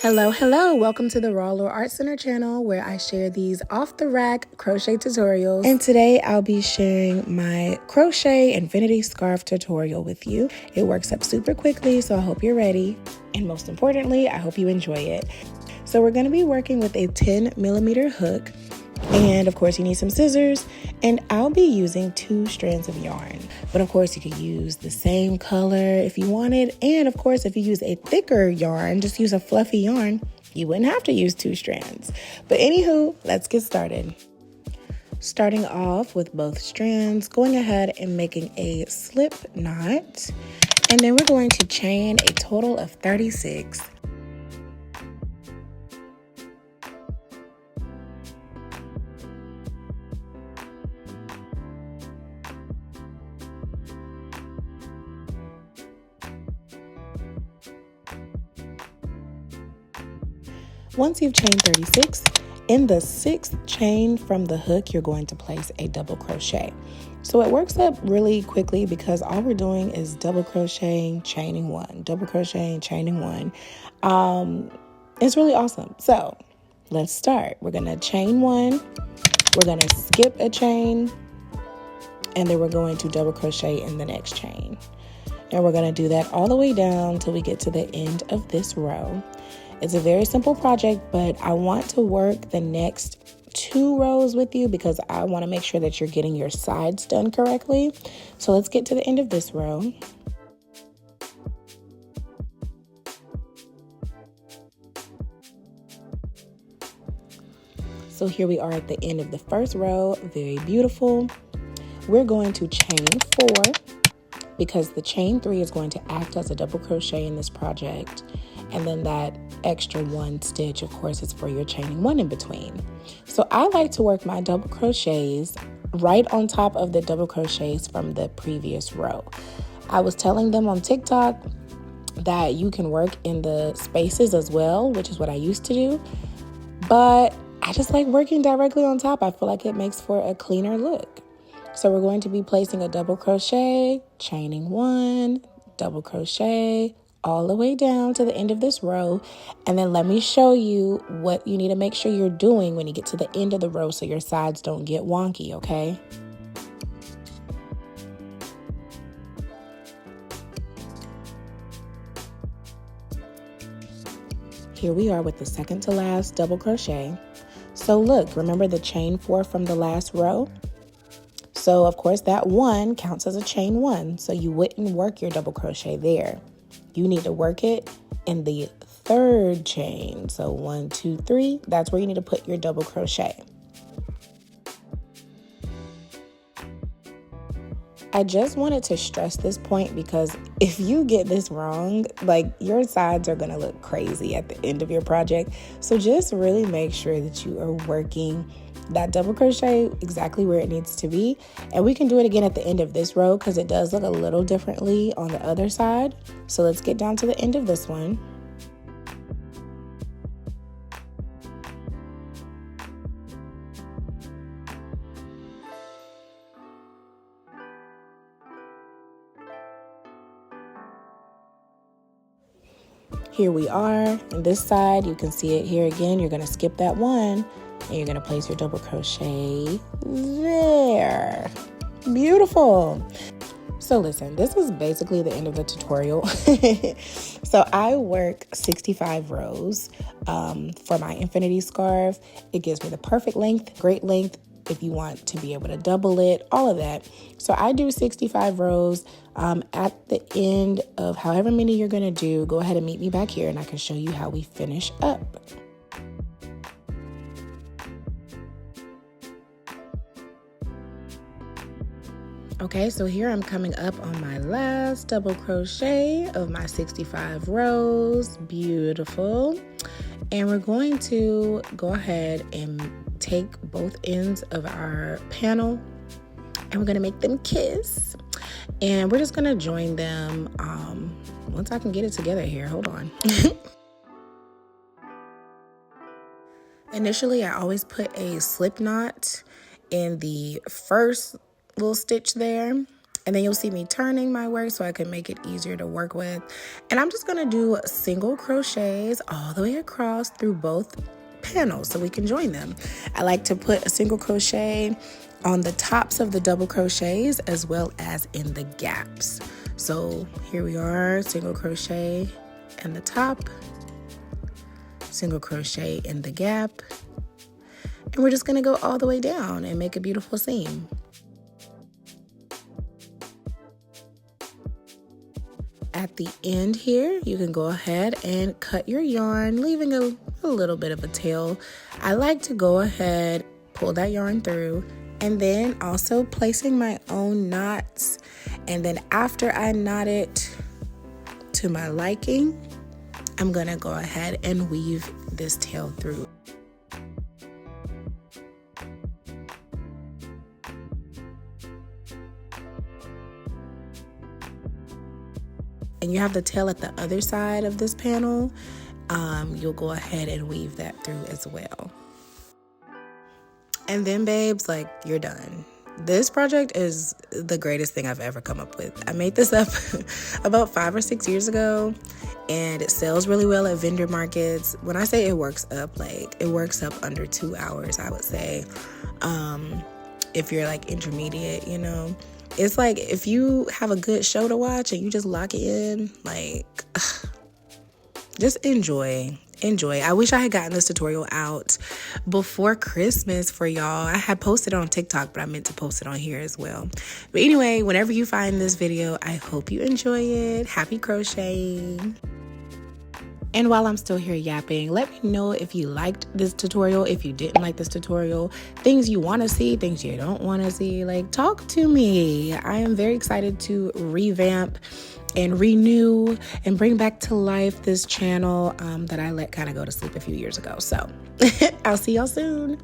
Hello, welcome to the Raw Lore Art Center channel where I share these off-the-rack crochet tutorials. And today I'll be sharing my Crochet Infinity Scarf tutorial with you. It works up super quickly, so I hope you're ready. And most importantly, I hope you enjoy it. So we're going to be working with a 10mm hook. And of course you need some scissors, and I'll be using 2 strands of yarn. But of course you could use the same color if you wanted. And of course, if you use a thicker yarn, just use a fluffy yarn, you wouldn't have to use 2 strands. But anywho, let's get started. Starting off with both strands, going ahead and making a slip knot. And then we're going to chain a total of 36. Once you've chained 36, in the 6th chain from the hook, you're going to place a double crochet. So it works up really quickly because all we're doing is double crocheting, chaining 1, double crocheting, chaining 1. It's really awesome. So let's start. We're going to chain 1, we're going to skip a chain, and then we're going to double crochet in the next chain. And we're going to do that all the way down till we get to the end of this row. It's a very simple project, but I want to work the next 2 rows with you because I want to make sure that you're getting your sides done correctly. So let's get to the end of this row. So here we are at the end of the first row. Very beautiful. We're going to chain 4 because the chain 3 is going to act as a double crochet in this project. And then that extra 1 stitch, of course, is for your chaining 1 in between. So I like to work my double crochets right on top of the double crochets from the previous row. I was telling them on TikTok that you can work in the spaces as well, which is what I used to do. But I just like working directly on top. I feel like it makes for a cleaner look. So we're going to be placing a double crochet, chaining 1, double crochet, all the way down to the end of this row. And then let me show you what you need to make sure you're doing when you get to the end of the row so your sides don't get wonky, okay? Here we are with the second to last double crochet. So look, remember the chain 4 from the last row? So of course that 1 counts as a chain 1, so you wouldn't work your double crochet there. You need to work it in the 3rd chain. So 1, 2, 3, that's where you need to put your double crochet. I just wanted to stress this point because if you get this wrong, like your sides are gonna look crazy at the end of your project. So just really make sure that you are working that double crochet exactly where it needs to be. And we can do it again at the end of this row because it does look a little differently on the other side. So let's get down to the end of this one. Here we are on this side. You can see it here again. You're going to skip that 1. And you're going to place your double crochet there. Beautiful. So listen, this is basically the end of the tutorial. So I work 65 rows for my Infinity Scarf. It gives me the perfect length, great length if you want to be able to double it, all of that. So I do 65 rows. At the end of however many you're going to do, go ahead and meet me back here and I can show you how we finish up. Okay, so here I'm coming up on my last double crochet of my 65 rows. Beautiful. And we're going to go ahead and take both ends of our panel and we're going to make them kiss. And we're just going to join them once I can get it together here. Hold on. Initially, I always put a slip knot in the first little stitch there, And then you'll see me turning my work so I can make it easier to work with. And I'm just gonna do single crochets all the way across through both panels so we can join them. I like to put a single crochet on the tops of the double crochets as well as in the gaps. So here we are, single crochet in the top, single crochet in the gap, and we're just gonna go all the way down and make a beautiful seam. At the end here, you can go ahead and cut your yarn, leaving a little bit of a tail. I like to go ahead, pull that yarn through, and then also placing my own knots. And then after I knot it to my liking, I'm gonna go ahead and weave this tail through. And you have the tail at the other side of this panel, you'll go ahead and weave that through as well. And then babes, like, you're done. This project is the greatest thing I've ever come up with. I made this up about 5 or 6 years ago, and it sells really well at vendor markets. When I say it works up, like, it works up under 2 hours, I would say. If you're like intermediate, you know. It's like if you have a good show to watch and you just lock it in, like, just enjoy. I wish I had gotten this tutorial out before Christmas for y'all. I had posted it on TikTok, but I meant to post it on here as well. But anyway, whenever you find this video, I hope you enjoy it. Happy crocheting. And while I'm still here yapping, let me know if you liked this tutorial, if you didn't like this tutorial, things you want to see, things you don't want to see. Like, talk to me. I am very excited to revamp and renew and bring back to life this channel that I let kind of go to sleep a few years ago. So I'll see y'all soon.